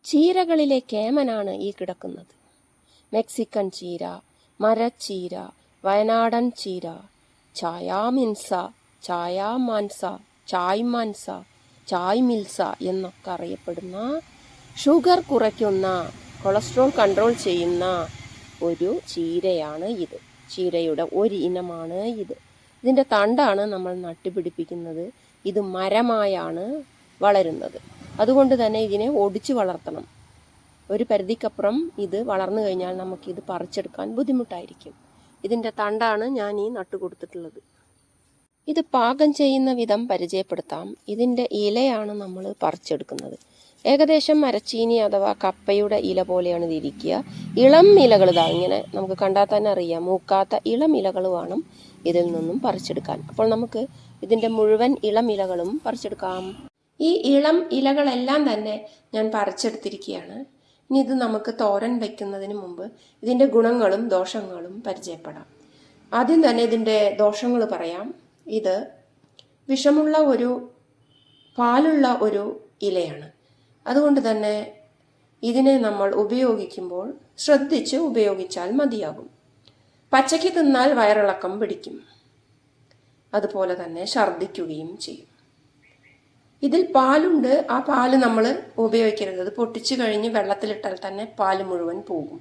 ചീരകളിലെ കേമനാണ് ഈ കിടക്കുന്നത്. മെക്സിക്കൻ ചീര, മരച്ചീര, വയനാടൻ ചീര, ചായാമിൻസ, ചായാമാൻസ, ചായ്മാൻസ, ചായ്മിൽസ എന്നൊക്കെ അറിയപ്പെടുന്ന ഷുഗർ കുറയ്ക്കുന്ന, കൊളസ്ട്രോൾ കൺട്രോൾ ചെയ്യുന്ന ഒരു ചീരയാണ് ഇത്. ചീരയുടെ ഒരു ഇനമാണ് ഇത്. ഇതിൻ്റെ തണ്ടാണ് നമ്മൾ നട്ടുപിടിപ്പിക്കുന്നത്. ഇത് മരമായാണ് വളരുന്നത്. അതുകൊണ്ട് തന്നെ ഇതിനെ ഒടിച്ചു വളർത്തണം. ഒരു പരിധിക്കപ്പുറം ഇത് വളർന്നു കഴിഞ്ഞാൽ നമുക്കിത് പറിച്ചെടുക്കാൻ ബുദ്ധിമുട്ടായിരിക്കും. ഇതിൻ്റെ തണ്ടാണ് ഞാൻ ഈ നട്ടുകൊടുത്തിട്ടുള്ളത്. ഇത് പാകം ചെയ്യുന്ന വിധം പരിചയപ്പെടുത്താം. ഇതിൻ്റെ ഇലയാണ് നമ്മൾ പറിച്ചെടുക്കുന്നത്. ഏകദേശം മരച്ചീനി അഥവാ കപ്പയുടെ ഇല പോലെയാണ് ഇത് ഇരിക്കുക. ഇളം ഇലകൾ ഇങ്ങനെ നമുക്ക് കണ്ടാൽ തന്നെ അറിയാം. മൂക്കാത്ത ഇളം ഇലകൾ വേണം ഇതിൽ നിന്നും പറിച്ചെടുക്കാൻ. അപ്പോൾ നമുക്ക് ഇതിൻ്റെ മുഴുവൻ ഇളം ഇലകളും പറിച്ചെടുക്കാം. ഈ ഇളം ഇലകളെല്ലാം തന്നെ ഞാൻ പറിച്ചെടുത്തിരിക്കുകയാണ്. ഇനി ഇത് നമുക്ക് തോരൻ വയ്ക്കുന്നതിന് മുമ്പ് ഇതിൻ്റെ ഗുണങ്ങളും ദോഷങ്ങളും പരിചയപ്പെടാം. ആദ്യം തന്നെ ഇതിൻ്റെ ദോഷങ്ങൾ പറയാം. ഇത് വിഷമുള്ള പാലുള്ള ഒരു ഇലയാണ്. അതുകൊണ്ട് തന്നെ ഇതിനെ നമ്മൾ ഉപയോഗിക്കുമ്പോൾ ശ്രദ്ധിച്ച് ഉപയോഗിച്ചാൽ മതിയാകും. പച്ചയ്ക്ക് തിന്നാൽ വയറിളക്കം പിടിക്കും. അതുപോലെ തന്നെ ഛർദ്ദിക്കുകയും ചെയ്യും. ഇതിൽ പാലുണ്ട്. ആ പാല് നമ്മൾ ഉപയോഗിക്കരുത്. അത് പൊട്ടിച്ചു കഴിഞ്ഞ് വെള്ളത്തിലിട്ടാൽ തന്നെ പാല് മുഴുവൻ പോകും.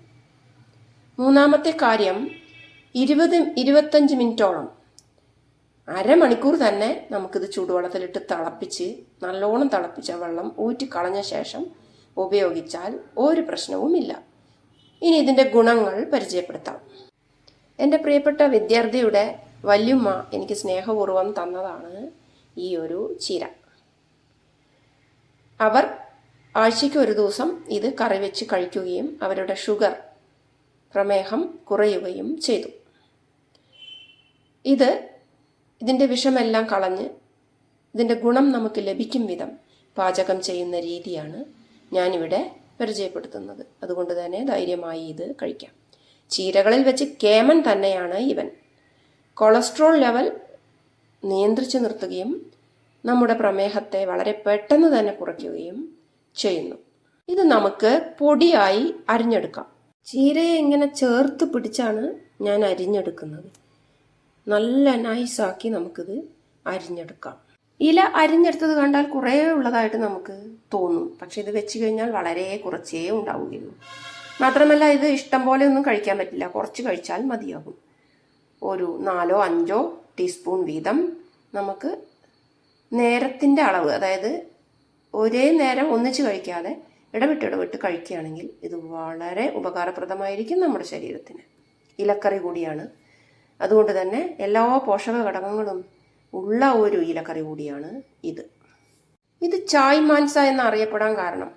മൂന്നാമത്തെ കാര്യം, 20-25 മിനിറ്റോളം, അരമണിക്കൂർ തന്നെ നമുക്കിത് ചൂടുവെള്ളത്തിലിട്ട് തിളപ്പിച്ച് നല്ലോണം തിളപ്പിച്ച വെള്ളം ഊറ്റിക്കളഞ്ഞ ശേഷം ഉപയോഗിച്ചാൽ ഒരു പ്രശ്നവുമില്ല. ഇനി ഇതിൻ്റെ ഗുണങ്ങൾ പരിചയപ്പെടുത്താം. എൻ്റെ പ്രിയപ്പെട്ട വിദ്യാർത്ഥിയുടെ വല്യുമ്മ എനിക്ക് സ്നേഹപൂർവ്വം തന്നതാണ് ഈ ഒരു ചീര. അവർ ആഴ്ചയ്ക്ക് ഒരു ദിവസം ഇത് കറി വെച്ച് കഴിക്കുകയും അവരുടെ ഷുഗർ, പ്രമേഹം കുറയുകയും ചെയ്തു. ഇതിൻ്റെ വിഷമെല്ലാം കളഞ്ഞ് ഇതിൻ്റെ ഗുണം നമുക്ക് ലഭിക്കും വിധം പാചകം ചെയ്യുന്ന രീതിയാണ് ഞാനിവിടെ പരിചയപ്പെടുത്തുന്നത്. അതുകൊണ്ട് തന്നെ ധൈര്യമായി ഇത് കഴിക്കാം. ചീരകളിൽ വെച്ച് കേമൻ തന്നെയാണ് ഇവൻ. കൊളസ്ട്രോൾ ലെവൽ നിയന്ത്രിച്ചു നിർത്തുകയും നമ്മുടെ പ്രമേഹത്തെ വളരെ പെട്ടെന്ന് തന്നെ കുറയ്ക്കുകയും ചെയ്യുന്നു. ഇത് നമുക്ക് പൊടിയായി അരിഞ്ഞെടുക്കാം. ചീരയെ ഇങ്ങനെ ചേർത്ത് പിടിച്ചാണ് ഞാൻ അരിഞ്ഞെടുക്കുന്നത്. നല്ല നൈസാക്കി നമുക്കിത് അരിഞ്ഞെടുക്കാം. ഇല അരിഞ്ഞെടുത്തത് കണ്ടാൽ കുറേ ഉള്ളതായിട്ട് നമുക്ക് തോന്നും. പക്ഷെ ഇത് വെച്ച് കഴിഞ്ഞാൽ വളരെ കുറച്ചേ ഉണ്ടാവുകയുള്ളൂ. മാത്രമല്ല ഇത് ഇഷ്ടം പോലെ ഒന്നും കഴിക്കാൻ പറ്റില്ല. കുറച്ച് കഴിച്ചാൽ മതിയാകും. ഒരു 4-5 ടീസ്പൂൺ വീതം നമുക്ക് നേരത്തിൻ്റെ അളവ്, അതായത് ഒരേ നേരം ഒന്നിച്ച് കഴിക്കാതെ ഇടവിട്ട് കഴിക്കുകയാണെങ്കിൽ ഇത് വളരെ ഉപകാരപ്രദമായിരിക്കും നമ്മുടെ ശരീരത്തിന്. ഇലക്കറി കൂടിയാണ്. അതുകൊണ്ട് തന്നെ എല്ലാ പോഷക ഘടകങ്ങളും ഉള്ള ഒരു ഇലക്കറി കൂടിയാണ് ഇത് ചായ് മാൻസ എന്നറിയപ്പെടാൻ കാരണം,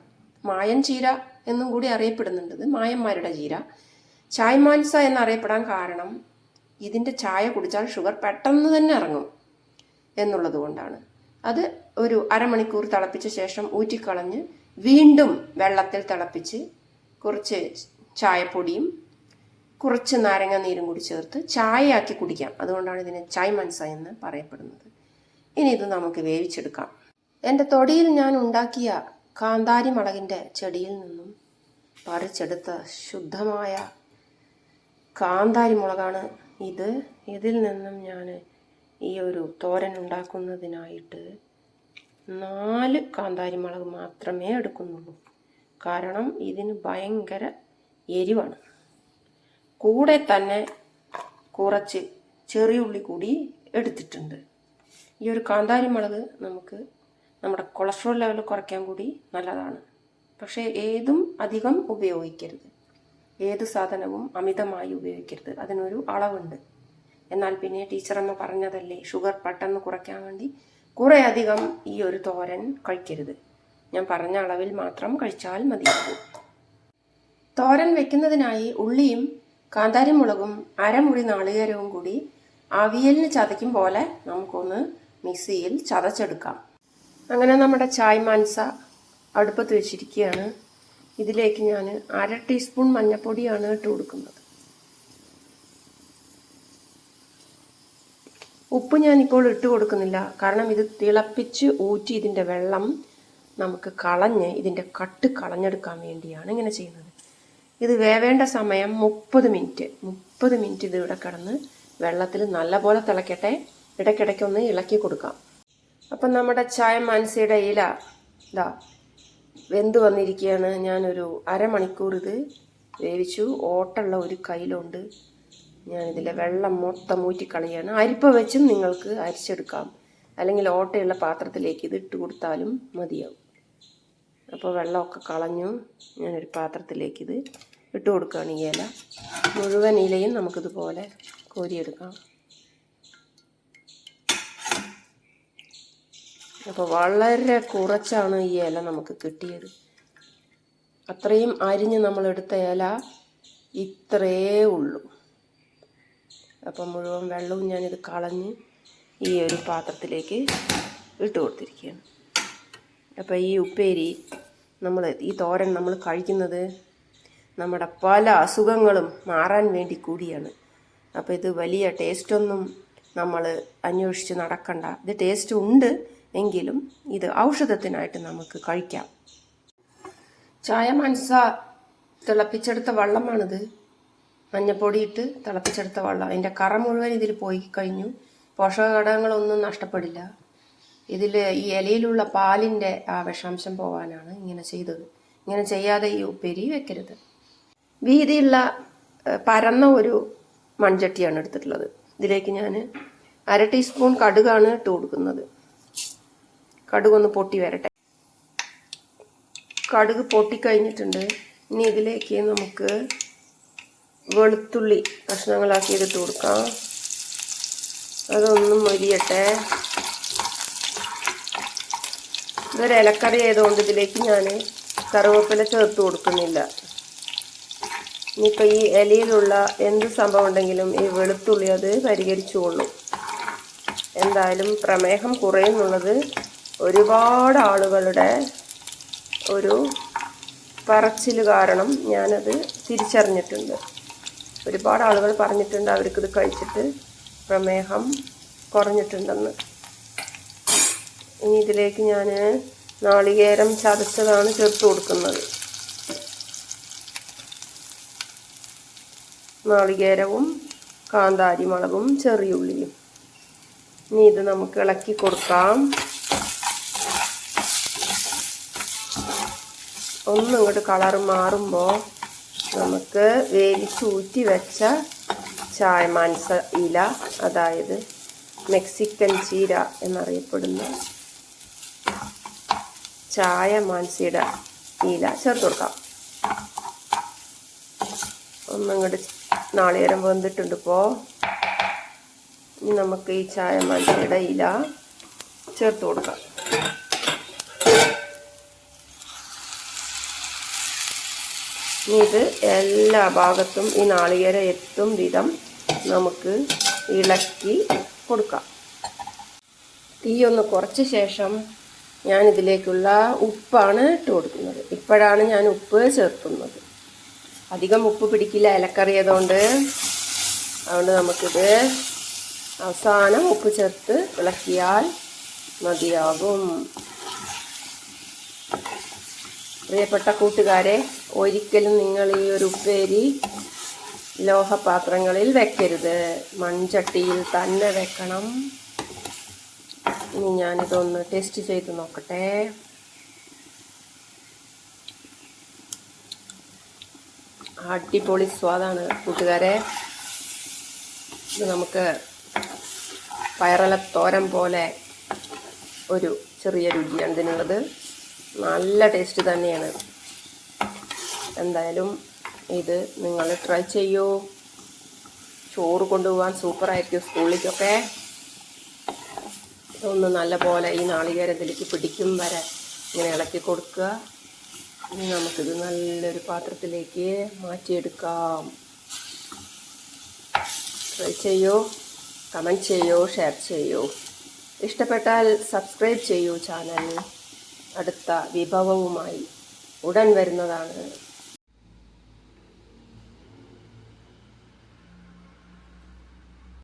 മായൻ ചീര എന്നും കൂടി അറിയപ്പെടുന്നുണ്ട്. ഇത് മായന്മാരുടെ ചീര. ചായ് മാൻസ എന്നറിയപ്പെടാൻ കാരണം ഇതിൻ്റെ ചായ കുടിച്ചാൽ ഷുഗർ പെട്ടെന്ന് തന്നെ ഇറങ്ങും എന്നുള്ളത് കൊണ്ടാണ്. അത് ഒരു അരമണിക്കൂർ തിളപ്പിച്ച ശേഷം ഊറ്റിക്കളഞ്ഞ് വീണ്ടും വെള്ളത്തിൽ തിളപ്പിച്ച് കുറച്ച് ചായപ്പൊടിയും കുറച്ച് നാരങ്ങ നീരും കൂടി ചേർത്ത് ചായയാക്കി കുടിക്കാം. അതുകൊണ്ടാണ് ഇതിനെ ചായ് മൻസ എന്ന് പറയപ്പെടുന്നത്. ഇനി ഇത് നമുക്ക് വേവിച്ചെടുക്കാം. എൻ്റെ തൊടിയിൽ ഞാൻ ഉണ്ടാക്കിയ കാന്താരി മുളകിൻ്റെ ചെടിയിൽ നിന്നും പറിച്ചെടുത്ത ശുദ്ധമായ കാന്താരി മുളകാണ് ഇത്. ഇതിൽ നിന്നും ഞാൻ ഈ ഒരു തോരൻ ഉണ്ടാക്കുന്നതിനായിട്ട് 4 കാന്താരി മുളക് മാത്രമേ എടുക്കുന്നുള്ളൂ. കാരണം ഇതിന് ഭയങ്കര എരിവാണ്. കൂടെ തന്നെ കുറച്ച് ചെറിയുള്ളി കൂടി എടുത്തിട്ടുണ്ട്. ഈ ഒരു കാന്താരി മുളക് നമുക്ക് നമ്മുടെ കൊളസ്ട്രോൾ ലെവൽ കുറയ്ക്കാൻ കൂടി നല്ലതാണ്. പക്ഷേ ഏതും അധികം ഉപയോഗിക്കരുത്. ഏത് സാധനവും അമിതമായി ഉപയോഗിക്കരുത്. അതിനൊരു അളവുണ്ട്. എന്നാൽ പിന്നെ ടീച്ചറമ്മ പറഞ്ഞതല്ലേ, ഷുഗർ പെട്ടെന്ന് കുറയ്ക്കാൻ വേണ്ടി കുറേ അധികം ഈ ഒരു തോരൻ കഴിക്കരുത്. ഞാൻ പറഞ്ഞ അളവിൽ മാത്രം കഴിച്ചാൽ മതിയാകും. തോരൻ വെക്കുന്നതിനായി ഉള്ളിയും കാന്താരി മുളകും അരമുറി നാളികേരവും കൂടി അവിയലിന് ചതയ്ക്കും പോലെ നമുക്കൊന്ന് മിക്സിയിൽ ചതച്ചെടുക്കാം. അങ്ങനെ നമ്മുടെ ചായ് മാൻസ അടുപ്പത്ത് വെച്ചിരിക്കുകയാണ്. ഇതിലേക്ക് ഞാൻ 1/2 ടീസ്പൂൺ മഞ്ഞൾപ്പൊടിയാണ് ഇട്ട് കൊടുക്കുന്നത്. ഉപ്പ് ഞാനിപ്പോൾ ഇട്ട് കൊടുക്കുന്നില്ല. കാരണം ഇത് തിളപ്പിച്ച് ഊറ്റി ഇതിൻ്റെ വെള്ളം നമുക്ക് കളഞ്ഞ് ഇതിൻ്റെ കട്ട് കളഞ്ഞെടുക്കാൻ വേണ്ടിയാണ് ഇങ്ങനെ ചെയ്യുന്നത്. ഇത് വേവേണ്ട സമയം 30 മിനിറ്റ് ഇത് ഇവിടെ കിടന്ന് വെള്ളത്തിൽ നല്ലപോലെ തിളയ്ക്കട്ടെ. ഇടയ്ക്കിടയ്ക്കൊന്ന് ഇളക്കി കൊടുക്കാം. അപ്പം നമ്മുടെ ചായ മാൻസയുടെ ഇല ഇതാ വെന്ത് വന്നിരിക്കുകയാണ്. ഞാനൊരു അരമണിക്കൂർ ഇത് വേവിച്ചു. ഓട്ടുള്ള ഒരു കയ്യിലുണ്ട്. ഞാനിതിലെ വെള്ളം മൊത്തം ഊറ്റിക്കളയാണ്. അരിപ്പ വെച്ചും നിങ്ങൾക്ക് അരിച്ചെടുക്കാം, അല്ലെങ്കിൽ ഓട്ടയുള്ള പാത്രത്തിലേക്ക് ഇത് ഇട്ട് കൊടുത്താലും മതിയാവും. അപ്പോൾ വെള്ളമൊക്കെ കളഞ്ഞു. ഞാനൊരു പാത്രത്തിലേക്ക് ഇത് ഇട്ട് കൊടുക്കുകയാണ്. ഈ ഇല മുഴുവൻ ഇലയും നമുക്കിതുപോലെ കോരിയെടുക്കാം. അപ്പോൾ വളരെ കുറച്ചാണ് ഈ ഇല നമുക്ക് കിട്ടിയത്. അത്രയും അരിഞ്ഞ് നമ്മളെടുത്ത ഇല ഇത്രയേ ഉള്ളൂ. അപ്പം മുഴുവൻ വെള്ളവും ഞാനിത് കളഞ്ഞ് ഈ ഒരു പാത്രത്തിലേക്ക് ഇട്ട് കൊടുത്തിരിക്കുകയാണ്. അപ്പോൾ ഈ ഉപ്പേരി ഈ തോരൻ നമ്മൾ കഴിക്കുന്നത് നമ്മുടെ പല അസുഖങ്ങളും മാറാൻ വേണ്ടി കൂടിയാണ്. അപ്പോൾ ഇത് വലിയ ടേസ്റ്റൊന്നും നമ്മൾ അന്വേഷിച്ച് നടക്കണ്ട. ഇത് ടേസ്റ്റ് ഉണ്ട് എങ്കിലും ഇത് ഔഷധത്തിനായിട്ട് നമുക്ക് കഴിക്കാം. ചായ മാൻസ തിളപ്പിച്ചെടുത്ത വെള്ളമാണിത്. മഞ്ഞപ്പൊടി ഇട്ട് തിളപ്പിച്ചെടുത്ത വെള്ളം. അതിൻ്റെ കറ മുഴുവൻ ഇതിൽ പോയി കഴിഞ്ഞു. പോഷകഘടകങ്ങളൊന്നും നഷ്ടപ്പെടില്ല. ഇതിൽ ഈ ഇലയിലുള്ള പാലിൻ്റെ ആ വിഷാംശം പോകാനാണ് ഇങ്ങനെ ചെയ്തത്. ഇങ്ങനെ ചെയ്യാതെ ഈ ഉപ്പേരി വെക്കരുത്. വീതിയുള്ള പരന്ന ഒരു മൺചട്ടിയാണ് എടുത്തിട്ടുള്ളത്. ഇതിലേക്ക് ഞാൻ 1/2 ടീസ്പൂൺ കടുകാണ് ഇട്ട് കൊടുക്കുന്നത്. കടുകൊന്ന് പൊട്ടി വരട്ടെ. കടുക് പൊട്ടിക്കഴിഞ്ഞിട്ടുണ്ട്. ഇനി ഇതിലേക്ക് നമുക്ക് വെളുത്തുള്ളി കഷ്ണങ്ങളാക്കി ഇട്ട് കൊടുക്കാം. അതൊന്നും മൊരിയട്ടെ. ഇതൊരു ഇലക്കറി ആയതുകൊണ്ട് ഇതിലേക്ക് ഞാൻ കറിവേപ്പില ചേർത്ത് കൊടുക്കുന്നില്ല. ഇനിയിപ്പോൾ ഈ ഇലയിലുള്ള എന്ത് സംഭവം ഉണ്ടെങ്കിലും ഈ വെളുത്തുള്ളി അത് പരിഹരിച്ചുകൊള്ളും. എന്തായാലും പ്രമേഹം കുറയുന്നുള്ളത് ഒരുപാട് ആളുകളുടെ ഒരു പറച്ചിൽ കാരണം ഞാനത് തിരിച്ചറിഞ്ഞിട്ടുണ്ട്. ഒരുപാട് ആളുകൾ പറഞ്ഞിട്ടുണ്ട് അവർക്കിത് കഴിച്ചിട്ട് പ്രമേഹം കുറഞ്ഞിട്ടുണ്ടെന്ന്. ഇനി ഇതിലേക്ക് ഞാൻ നാളികേരം ചതച്ചതാണ് ചേർത്ത് കൊടുക്കുന്നത്. നാളികേരവും കാന്താരി മുളകും ചെറിയുള്ളിയും. ഇനി ഇത് നമുക്ക് ഇളക്കി കൊടുക്കാം. ഒന്നിങ്ങോട്ട് കളറ് മാറുമ്പോൾ നമുക്ക് വേവിച്ചൂറ്റി വെച്ച ചായ മാൻസ ഇല, അതായത് മെക്സിക്കൻ ചീര എന്നറിയപ്പെടുന്ന ചായ മാൻസയുടെ ഇല ചേർത്ത് കൊടുക്കാം. ഒന്നിങ്ങോട്ട് നാളികേരം വെന്തിട്ടുണ്ട്. ഇപ്പോൾ ഇനി നമുക്ക് ഈ ചായ മാൻസയുടെ ഇല ചേർത്ത് കൊടുക്കാം. ഇനി ഇത് എല്ലാ ഭാഗത്തും ഈ നാളികേരം എത്തും വിധം നമുക്ക് ഇളക്കി കൊടുക്കാം. തീ ഒന്ന് കുറച്ച ശേഷം ഞാനിതിലേക്കുള്ള ഉപ്പാണ് ഇട്ട് കൊടുക്കുന്നത്. ഇപ്പോഴാണ് ഞാൻ ഉപ്പ് ചേർക്കുന്നത്. അധികം ഉപ്പ് പിടിക്കില്ല ഇലക്കറി ആയതുകൊണ്ട്. അതുകൊണ്ട് നമുക്കിത് അവസാനം ഉപ്പ് ചേർത്ത് ഇളക്കിയാൽ മതിയാകും. പ്രിയപ്പെട്ട കൂട്ടുകാരെ, ഒരിക്കലും നിങ്ങൾ ഈ ഒരു ഉപ്പേരി ലോഹപാത്രങ്ങളിൽ വെക്കരുത്. മൺചട്ടിയിൽ തന്നെ വെക്കണം. ഇനി ഞാനിതൊന്ന് ടേസ്റ്റ് ചെയ്ത് നോക്കട്ടെ. അടിപൊളി സ്വാദാണ് കൂട്ടുകാരെ. ഇത് നമുക്ക് പയറലത്തോരൻ പോലെ ഒരു ചെറിയ രുചിയാണ് ഇതിനുള്ളത്. നല്ല ടേസ്റ്റ് തന്നെയാണ്. എന്തായാലും ഇത് നിങ്ങൾ ട്രൈ ചെയ്യൂ. ചോറ് കൊണ്ടുപോകാൻ സൂപ്പറായിരിക്കും സ്കൂളിലേക്കൊക്കെ. ഒന്ന് നല്ലപോലെ ഈ നാളികേരത്തിലേക്ക് പിടിക്കും വരെ ഇങ്ങനെ ഇളക്കി കൊടുക്കുക. ഇനി നമുക്കിത് നല്ലൊരു പാത്രത്തിലേക്ക് മാറ്റിയെടുക്കാം. ട്രൈ ചെയ്യൂ, കമൻറ്റ് ചെയ്യൂ, ഷെയർ ചെയ്യൂ. ഇഷ്ടപ്പെട്ടാൽ സബ്സ്ക്രൈബ് ചെയ്യൂ ചാനൽ. അടുത്ത വിഭവവുമായി ഉടൻ വരുന്നതാണ്.